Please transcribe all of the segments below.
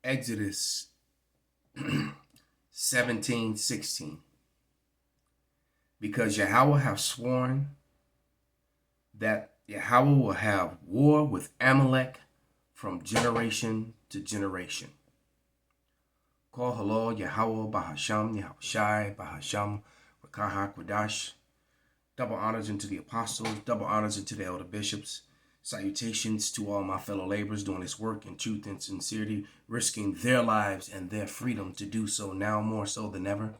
Exodus 17:16. Because Yahweh have sworn that Yahweh will have war with Amalek from generation to generation. Call halal Yahweh Bahasham Yahushai Bahasham Rakaha Kwadash. Double honors unto the apostles, double honors unto the elder bishops. Salutations to all my fellow laborers doing this work in truth and sincerity, risking their lives and their freedom to do so now more so than ever.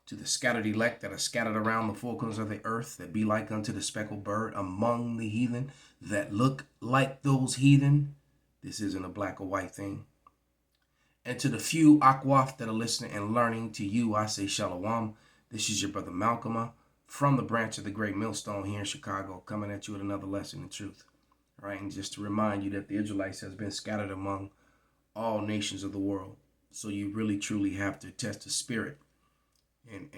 To the scattered elect that are scattered around the four corners of the earth, that be like unto the speckled bird among the heathen, that look like those heathen. This isn't a black or white thing. And to the few Akwaf that are listening and learning, to you I say Shalom. This is your brother Malcolm from the branch of the Great Millstone here in Chicago, coming at you with another lesson in truth. All right, and just to remind you that the Israelites has been scattered among all nations of the world. So you really truly have to test the spirit. And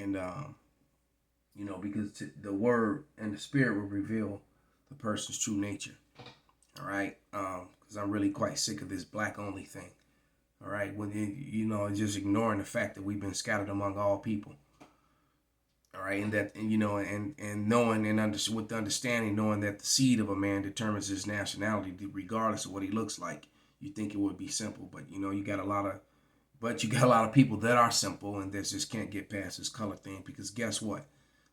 because the word and the spirit will reveal the person's true nature. All right, because I'm really quite sick of this black only thing. All right, when just ignoring the fact that we've been scattered among all people. All right, and that and knowing and with the understanding, knowing that the seed of a man determines his nationality, regardless of what he looks like. You think it would be simple, but you got a lot of people that are simple and that just can't get past this color thing, because guess what?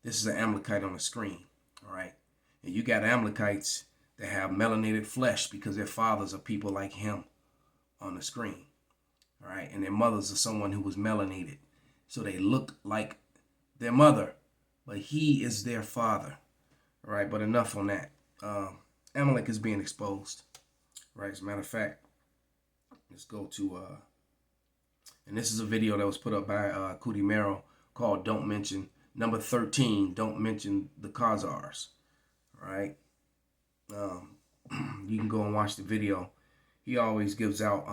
This is an Amalekite on the screen, all right? And you got Amalekites that have melanated flesh because their fathers are people like him on the screen, all right? And their mothers are someone who was melanated. So they look like their mother, but he is their father, all right? But enough on that. Amalek is being exposed, right? As a matter of fact, let's go to... and this is a video that was put up by Cootie Merrill called Don't Mention, number 13, Don't Mention the Khazars. All right. You can go and watch the video. He always gives out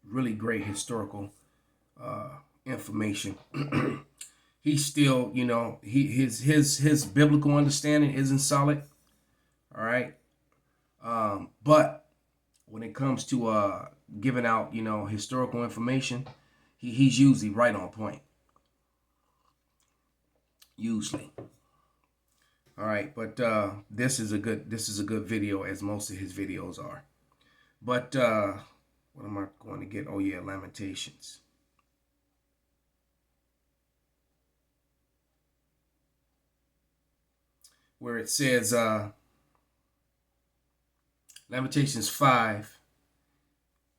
really great historical information. He's still, his biblical understanding isn't solid. All right. But when it comes to giving out, historical information, he's usually right on point. Usually. All right, but this is a good video, as most of his videos are. But what am I going to get? Oh yeah, Lamentations. Where it says Lamentations 5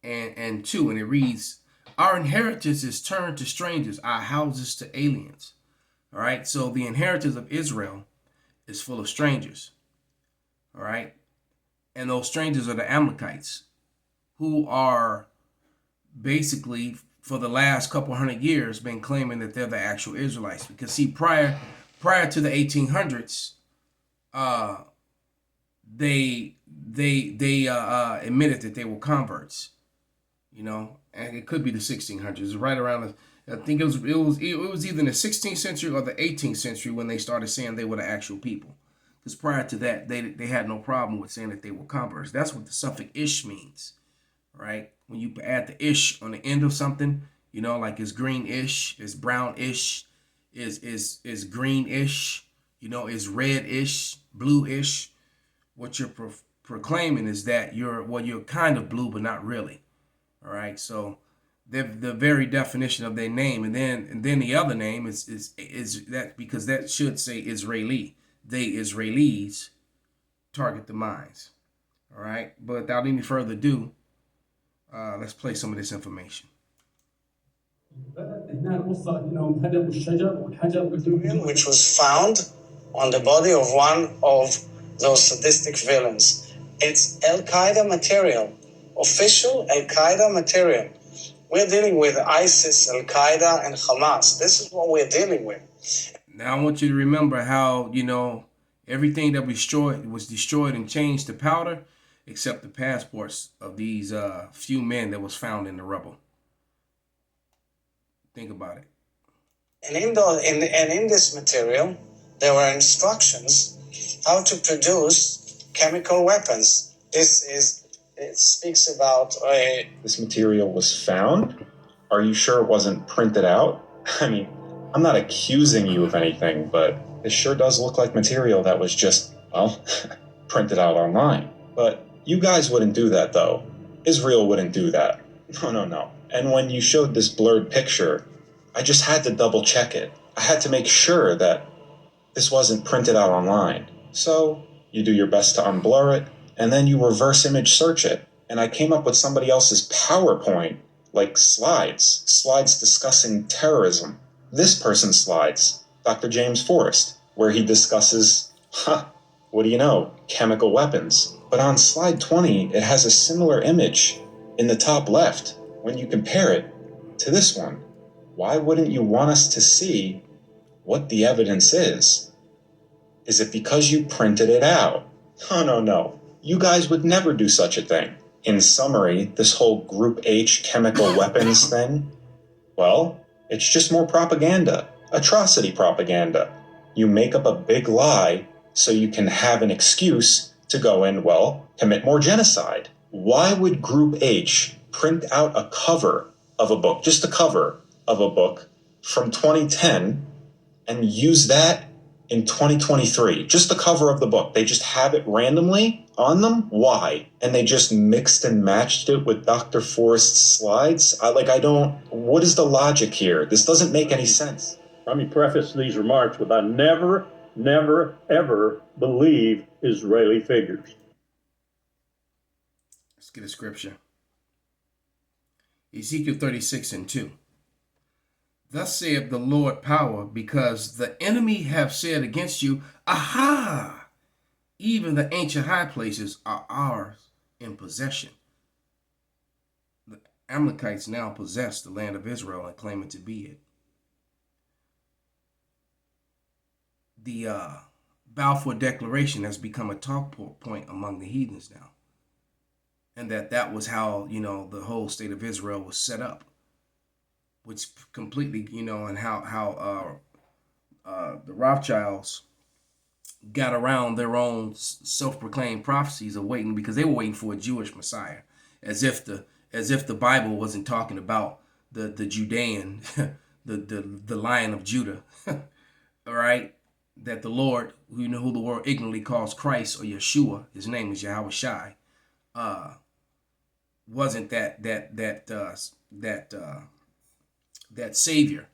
and 2, and it reads, our inheritance is turned to strangers, our houses to aliens. All right, so the inheritance of Israel is full of strangers. All right, and those strangers are the Amalekites, who are basically for the last couple hundred years been claiming that they're the actual Israelites. Because see, prior to the 1800s, they admitted that they were converts, and it could be the 1600s, right around I think it was either in the 16th century or the 18th century when they started saying they were the actual people. Because prior to that, they had no problem with saying that they were converts. That's what the suffix ish means, right? When you add the ish on the end of something, like it's greenish, it's brownish, is greenish, is reddish, bluish. What you're proclaiming is that you're kind of blue, but not really. All right, so the very definition of their name, and then the other name is that, because that should say Israeli. They Israelis target the minds. All right, but without any further ado, let's play some of this information. Which was found on the body of one of those sadistic villains. It's Al-Qaeda material, official Al-Qaeda material. We're dealing with ISIS, Al-Qaeda, and Hamas. This is what we're dealing with. Now I want you to remember how, everything that was destroyed and changed to powder, except the passports of these few men that was found in the rubble. Think about it. And in this material, there were instructions how to produce chemical weapons. This is It speaks about This material was found? Are you sure it wasn't printed out? I mean, I'm not accusing you of anything, but it sure does look like material that was just, well, printed out online. But you guys wouldn't do that, though. Israel wouldn't do that. No. And when you showed this blurred picture, I just had to double check it. I had to make sure that this wasn't printed out online. So you do your best to unblur it, and then you reverse image search it. And I came up with somebody else's PowerPoint, like slides discussing terrorism. This person's slides, Dr. James Forrest, where he discusses, what do you know, chemical weapons. But on slide 20, it has a similar image in the top left. When you compare it to this one, why wouldn't you want us to see what the evidence is? Is it because you printed it out? No. You guys would never do such a thing. In summary, this whole Group H chemical weapons thing, well, it's just more propaganda, atrocity propaganda. You make up a big lie so you can have an excuse to go and, well, commit more genocide. Why would Group H print out a cover of a book, just a cover of a book from 2010, and use that in 2023? Just the cover of the book. They just have it randomly on them? Why? And they just mixed and matched it with Dr. Forrest's slides? What is the logic here? This doesn't make any sense. Let me preface these remarks with I never, ever believe Israeli figures. Let's get a scripture. Ezekiel 36:2. Thus saith the Lord power, because the enemy have said against you, Aha! Even the ancient high places are ours in possession. The Amalekites now possess the land of Israel and claim it to be it. The Balfour Declaration has become a talk point among the heathens now. And that was how, the whole state of Israel was set up. Which completely, and how the Rothschilds got around their own self-proclaimed prophecies of waiting, because they were waiting for a Jewish Messiah, as if the Bible wasn't talking about the Judean, the Lion of Judah, all right, that the Lord, who the world ignorantly calls Christ or Yeshua, his name is Yahweh Shai, wasn't that Savior.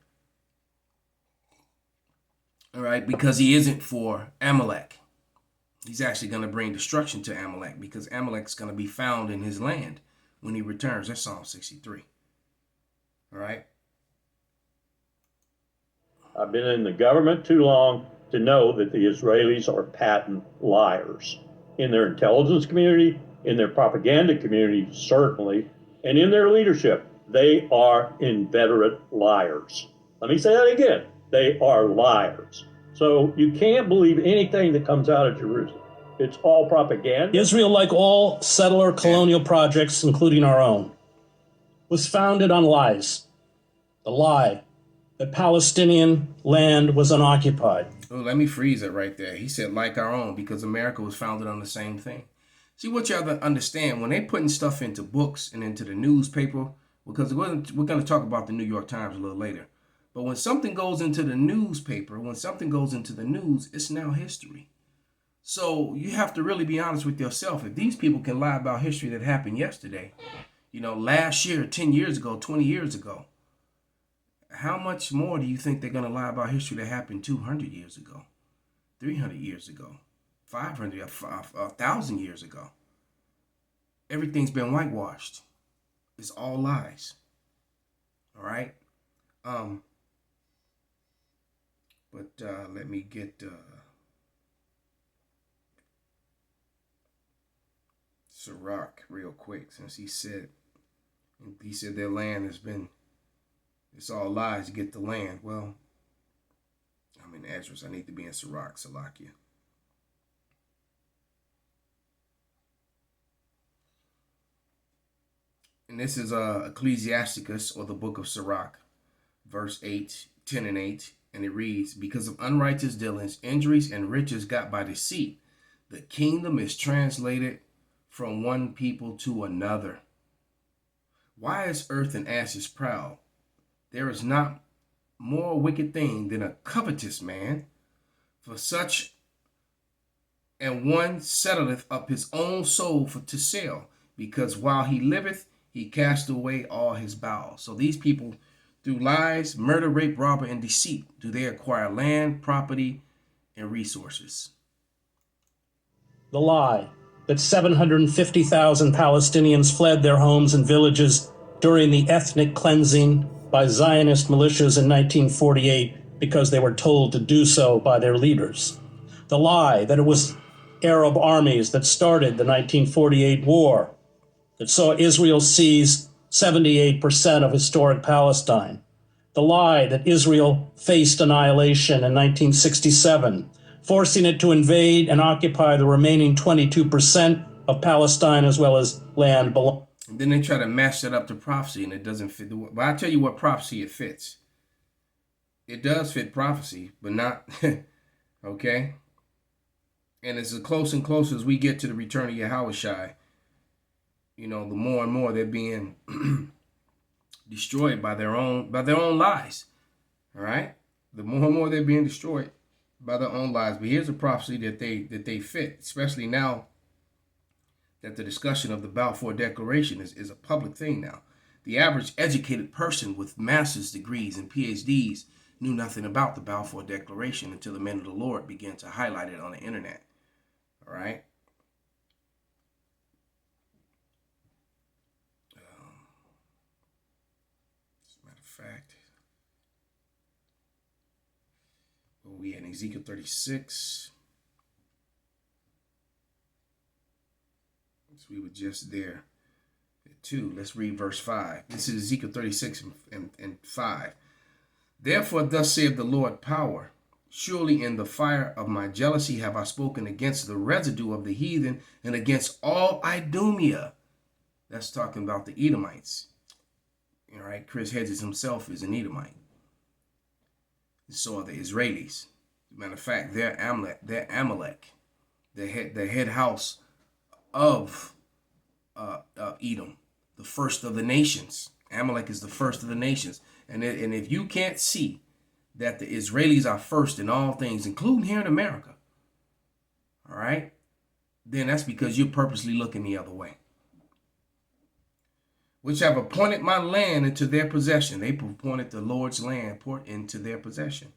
All right, because he isn't for Amalek. He's actually going to bring destruction to Amalek, because Amalek's going to be found in his land when he returns. That's Psalm 63. All right. I've been in the government too long to know that the Israelis are patent liars. In their intelligence community, in their propaganda community, certainly, and in their leadership, they are inveterate liars. Let me say that again. They are liars. So you can't believe anything that comes out of Jerusalem. It's all propaganda. Israel, like all settler colonial projects, including our own, was founded on lies. The lie that Palestinian land was unoccupied. Oh, let me freeze it right there. He said, like our own, because America was founded on the same thing. See, what you have to understand, when they putting stuff into books and into the newspaper, because we're going to talk about the New York Times a little later. But when something goes into the newspaper, when something goes into the news, it's now history. So you have to really be honest with yourself. If these people can lie about history that happened yesterday, last year, 10 years ago, 20 years ago, how much more do you think they're going to lie about history that happened 200 years ago, 300 years ago, 500, 1,000 years ago? Everything's been whitewashed. It's all lies. All right? Let me get Sirach real quick, since he said their land has been, it's all lies to get the land. Well, I'm in Ezra's. I need to be in Sirach, Salakia. And this is Ecclesiasticus, or the book of Sirach, verse 10 and 8. And it reads, because of unrighteous dealings, injuries, and riches got by deceit, the kingdom is translated from one people to another. Why is earth and ashes proud? There is not more wicked thing than a covetous man, for such and one settleth up his own soul for to sell, because while he liveth, he cast away all his bowels. So these people, through lies, murder, rape, robber, and deceit, do they acquire land, property, and resources. The lie that 750,000 Palestinians fled their homes and villages during the ethnic cleansing by Zionist militias in 1948 because they were told to do so by their leaders. The lie that it was Arab armies that started the 1948 war that saw Israel seize 78% of historic Palestine. The lie that Israel faced annihilation in 1967, forcing it to invade and occupy the remaining 22% of Palestine as well as land below. And then they try to match that up to prophecy, and it doesn't fit. But I tell you what prophecy it fits. It does fit prophecy, but not, okay? And as close and close as we get to the return of Yahushua, the more and more they're being destroyed by their own lies. All right? The more and more they're being destroyed by their own lies. But here's a prophecy that they fit, especially now that the discussion of the Balfour Declaration is a public thing now. The average educated person with master's degrees and PhDs knew nothing about the Balfour Declaration until the men of the Lord began to highlight it on the internet. All right? As a matter of fact, we had Ezekiel 36. So we were just there. 2. Let's read verse 5. This is Ezekiel 36 and 5. Therefore, thus saith the Lord power, surely in the fire of my jealousy have I spoken against the residue of the heathen and against all Idumea. That's talking about the Edomites. All right, Chris Hedges himself is an Edomite. And so are the Israelis. As a matter of fact, they're Amalek, the head house of Edom, the first of the nations. Amalek is the first of the nations. And if you can't see that the Israelis are first in all things, including here in America, all right, then that's because you're purposely looking the other way. Which have appointed my land into their possession. They appointed the Lord's land into their possession.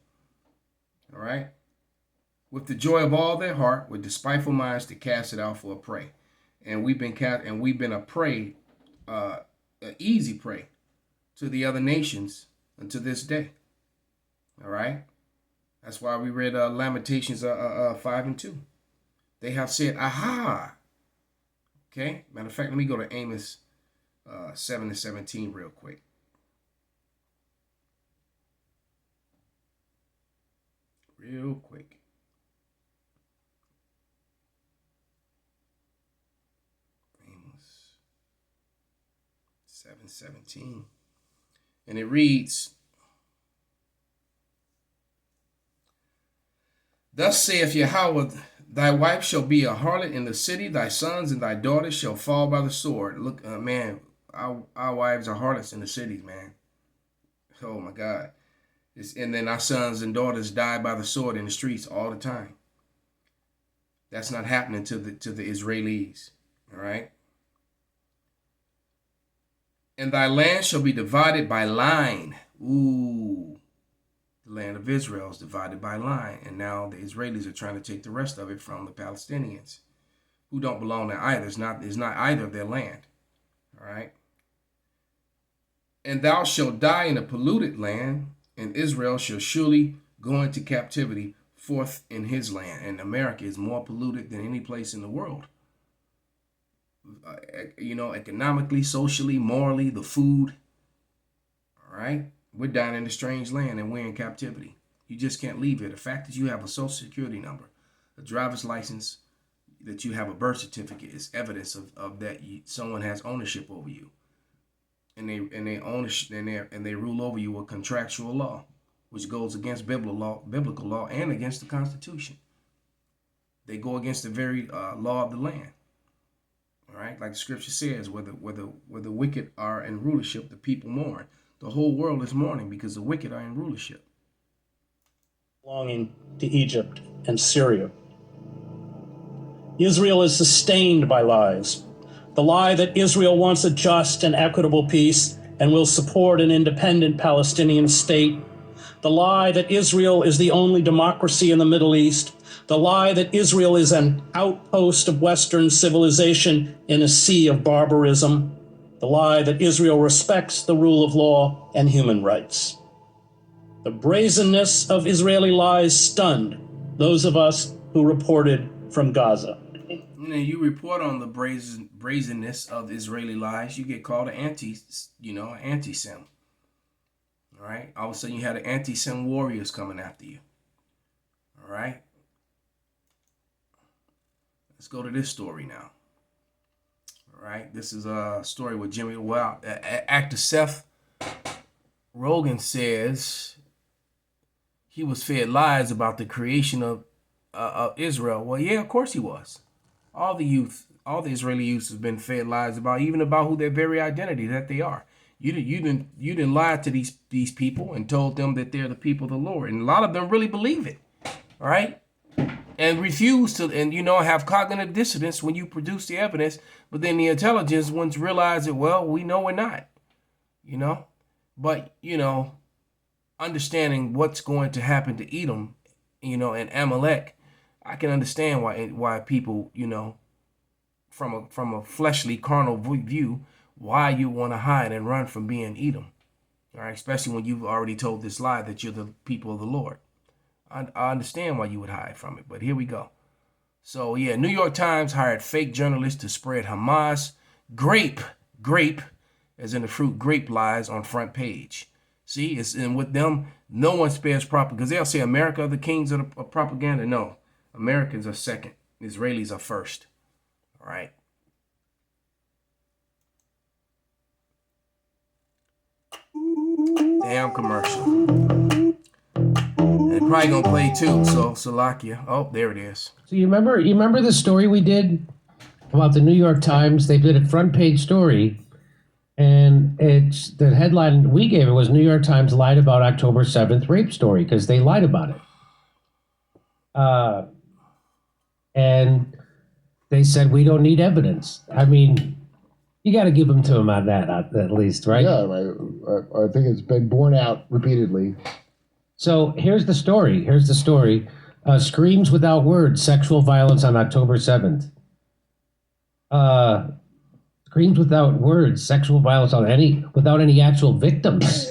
All right. With the joy of all their heart, with despiteful minds to cast it out for a prey. And we've been a prey, an easy prey to the other nations unto this day. All right. That's why we read Lamentations 5 and 2. They have said, aha. Okay. Matter of fact, let me go to Amos 7 and 17 real quick. Real quick. Amos 7:17. And it reads, thus saith Yahweh, thy wife shall be a harlot in the city, thy sons and thy daughters shall fall by the sword. Look, man, our wives are harlots in the cities, man. Oh my God. And then our sons and daughters die by the sword in the streets all the time. That's not happening to the Israelis. All right. And thy land shall be divided by line. Ooh. The land of Israel is divided by line. And now the Israelis are trying to take the rest of it from the Palestinians, who don't belong to either. It's not either of their land. All right. And thou shalt die in a polluted land, and Israel shall surely go into captivity forth in his land. And America is more polluted than any place in the world. Economically, socially, morally, the food. All right. We're down in a strange land and we're in captivity. You just can't leave here. The fact that you have a social security number, a driver's license, that you have a birth certificate is evidence of that someone has ownership over you. And they rule over you with contractual law, which goes against biblical law and against the Constitution. They go against the very law of the land. All right, like the scripture says, where the wicked are in rulership, the people mourn. The whole world is mourning because the wicked are in rulership. Belonging to Egypt and Syria. Israel is sustained by lies. The lie that Israel wants a just and equitable peace and will support an independent Palestinian state. The lie that Israel is the only democracy in the Middle East. The lie that Israel is an outpost of Western civilization in a sea of barbarism. The lie that Israel respects the rule of law and human rights. The brazenness of Israeli lies stunned those of us who reported from Gaza. And you report on the brazenness of Israeli lies, you get called an anti-Sem. All right. All of a sudden, you had an anti-Sem warriors coming after you. All right. Let's go to this story now. All right. This is a story with Jimmy. Well, actor Seth Rogen says he was fed lies about the creation of Israel. Well, yeah, of course he was. All the Israeli youth has been fed lies even about who their very identity that they are. You didn't lie to these people and told them that they're the people of the Lord, and a lot of them really believe it, all right, and refuse to, and have cognitive dissonance when you produce the evidence. But then the intelligence ones realize that, well, we know we're not, but understanding what's going to happen to Edom, and Amalek. I can understand why people, from a fleshly, carnal view, why you want to hide and run from being Edom. All right, especially when you've already told this lie that you're the people of the Lord. I understand why you would hide from it, but here we go. So yeah, New York Times hired fake journalists to spread Hamas grape, as in the fruit grape lies on front page. See, and with them, no one spares propaganda, because they'll say America are the kings of propaganda. No. Americans are second. Israelis are first. All right. Damn commercial. And it's probably gonna play too. So Salakia. Oh, there it is. So you remember the story we did about the New York Times? They did a front page story, and it's the headline we gave it was New York Times lied about October 7th rape story because they lied about it. And they said, we don't need evidence. I mean, you got to give them to them on that, at least, right? Yeah, I think it's been borne out repeatedly. So here's the story. Screams without words, sexual violence on October 7th. Screams without words, sexual violence without any actual victims.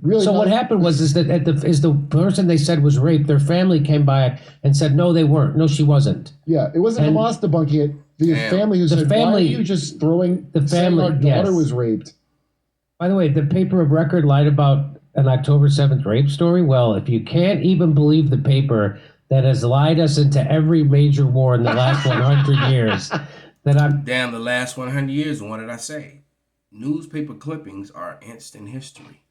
Really? So what happened was that the person they said was raped, their family came by and said, no, they weren't. No, she wasn't. Yeah, it wasn't Hamas debunking it. The family who said, why are you just saying our daughter was raped? By the way, the paper of record lied about an October 7th rape story. Well, if you can't even believe the paper that has lied us into every major war in the last 100 years, then I'm... Damn, the last 100 years, what did I say? Newspaper clippings are instant history.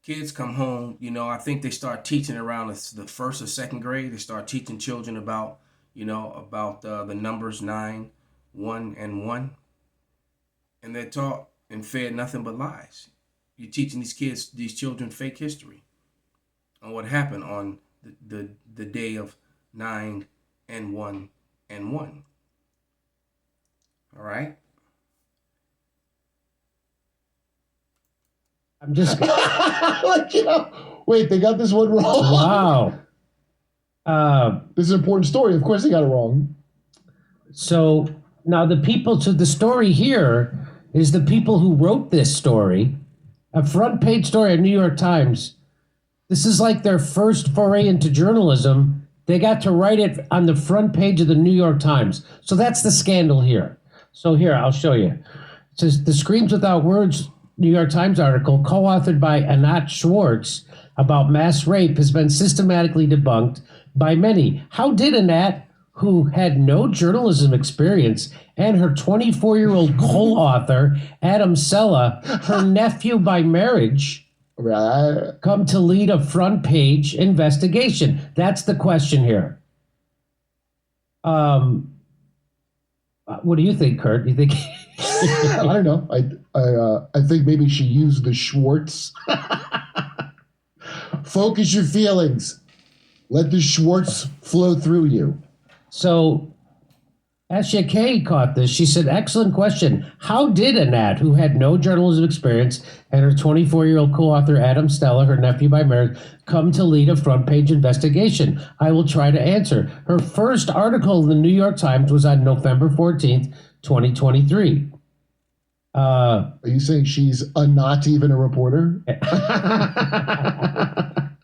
Kids come home, I think they start teaching around the first or second grade. They start teaching children about the numbers 9, 1, and 1. And they're taught and fed nothing but lies. You're teaching these children fake history on what happened on the day of 9 and 1 and 1. All right? I'm just... Wait, they got this one wrong. Wow. This is an important story. Of course they got it wrong. So now the story here is the people who wrote this story, a front page story at New York Times. This is like their first foray into journalism. They got to write it on the front page of the New York Times. So that's the scandal here. So here, I'll show you. It says, The Screams Without Words New York Times article, co-authored by Anat Schwartz, about mass rape has been systematically debunked by many. How did Anat, who had no journalism experience, and her 24-year-old co-author, Adam Sella, her nephew by marriage, come to lead a front page investigation? That's the question here. What do you think, Kurt? You think? I don't know. I think maybe she used the Schwartz. Focus your feelings. Let the Schwartz flow through you. So Asha Kay caught this. She said, excellent question. How did Anat, who had no journalism experience, and her 24-year-old co-author Adam Stella, her nephew by marriage, come to lead a front-page investigation? I will try to answer. Her first article in the New York Times was on November 14th, 2023. Are you saying she's not even a reporter?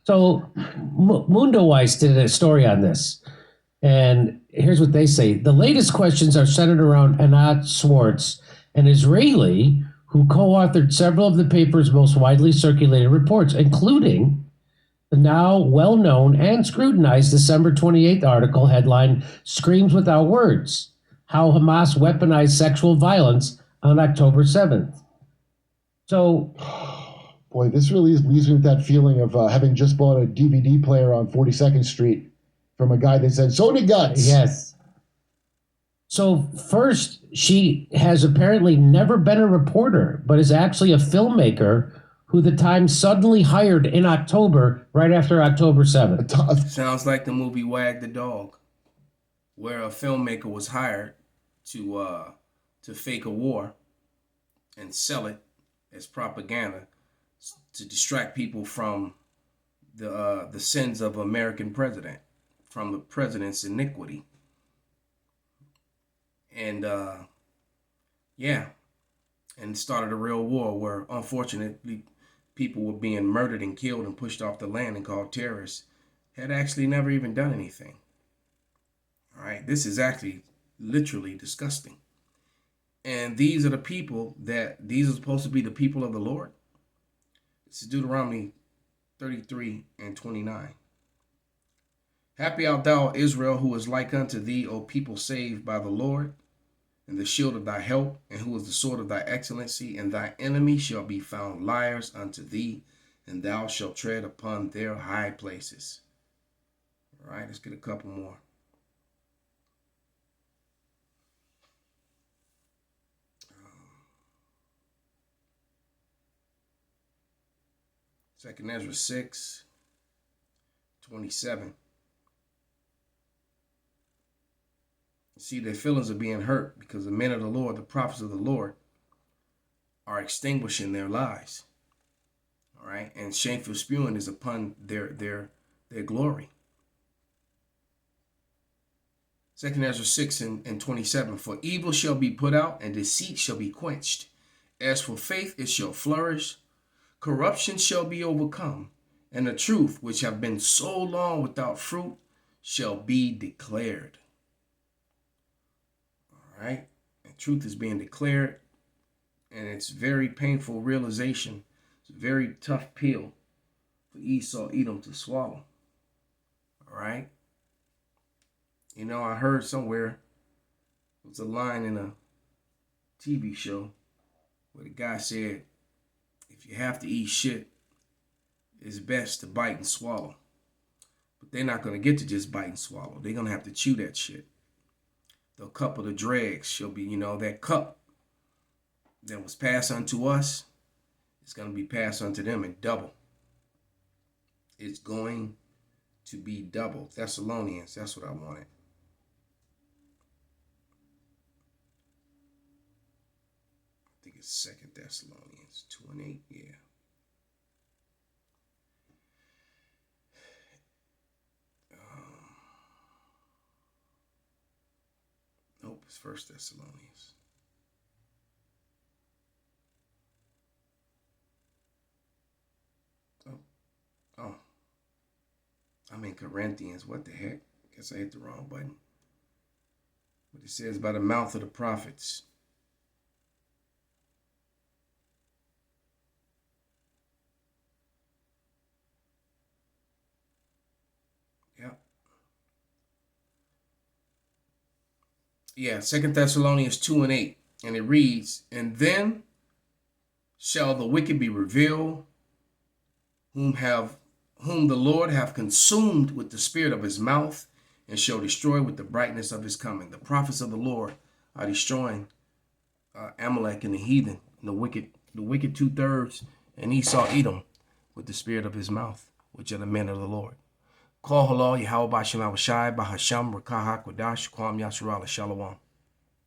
So Mundo Weiss did a story on this. And here's what they say. The latest questions are centered around Anat Schwartz, an Israeli who co-authored several of the paper's most widely circulated reports, including the now well-known and scrutinized December 28th article headline, Screams Without Words, How Hamas Weaponized Sexual Violence on October 7th. So... Boy, this really leaves me with that feeling of having just bought a DVD player on 42nd Street from a guy that said, Sony Guts. Yes. So first, she has apparently never been a reporter, but is actually a filmmaker who the Times suddenly hired in October, right after October 7th. Sounds like the movie Wag the Dog, where a filmmaker was hired to fake a war and sell it as propaganda to distract people from the sins of American president, from the president's iniquity. And and started a real war where unfortunately people were being murdered and killed and pushed off the land and called terrorists, had actually never even done anything. All right, this is actually literally disgusting. And these are the people these are supposed to be the people of the Lord. This is Deuteronomy 33 and 29. Happy art thou, Israel, who is like unto thee, O people saved by the Lord, and the shield of thy help, and who is the sword of thy excellency, and thy enemy shall be found liars unto thee, and thou shalt tread upon their high places. All right, let's get a couple more. Second Ezra 6, 27. See, their feelings are being hurt because the men of the Lord, the prophets of the Lord, are extinguishing their lives. All right, and shameful spewing is upon their glory. Second Ezra 6 and 27. For evil shall be put out, and deceit shall be quenched. As for faith, it shall flourish. Corruption shall be overcome, and the truth, which have been so long without fruit, shall be declared. All right, and truth is being declared, and it's very painful realization. It's a very tough pill for Esau, Edom to swallow. All right. You know, I heard somewhere, it was a line in a TV show where the guy said, if you have to eat shit, it's best to bite and swallow. But they're not going to get to just bite and swallow. They're going to have to chew that shit. The cup of the dregs shall be, that cup that was passed unto us, it's going to be passed unto them in double. It's going to be double. Thessalonians, that's what I wanted. I think it's 2 Thessalonians 2 and 8, yeah. Nope, it's 1 Thessalonians. Oh, I'm in Corinthians. What the heck? Guess I hit the wrong button. But it says by the mouth of the prophets. Yep. Yeah, 2 Thessalonians 2 and 8. And it reads, and then shall the wicked be revealed, whom the Lord hath consumed with the spirit of his mouth, and shall destroy with the brightness of his coming. The prophets of the Lord are destroying Amalek and the heathen, and the wicked 2/3, and Esau Edom with the spirit of his mouth, which are the men of the Lord. Call halal Yahweh Bashem Awashai Bahasham Rakahak Wadash Kwam Yasharala Shalom.